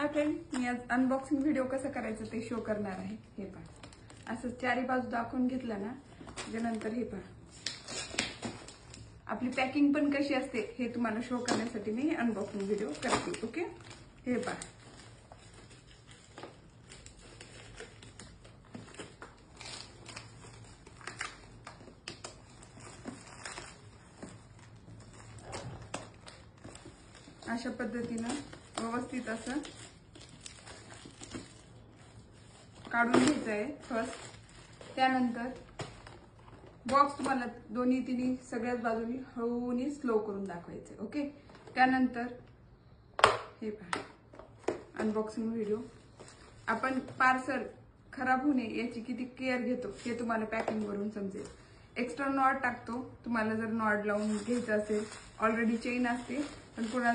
Hi friend, मी आज unboxing video कसं करायचं ते शो करणार आहे. हे पहा, असं चारी बाजू दाखवून घेतलं ना, त्यानंतर हे पहा आपली पॅकिंग पण कशी असते हे तुम्हाला शो करण्यासाठी मी अनबॉक्सिंग व्हिडिओ करते. ओके, हे पहा. अशा पद्धतीनं व्यवस्थित असं काढून घ्यायचं आहे फर्स्ट. त्यानंतर बॉक्स तुम्हाला दोन्ही तिन्ही सगळ्याच बाजूनी हळूनी स्लो करून दाखवायचे. ओके, त्यानंतर हे पहा अनबॉक्सिंग व्हिडिओ. आपण पार्सल खराब होऊ नये याची किती केअर घेतो हे तुम्हाला पॅकिंग वरून समजेल. एक्स्ट्रा नॉट टाकतो, तुम्हाला जर नॉट लावून घ्यायचं असेल. ऑलरेडी चेन असते, पण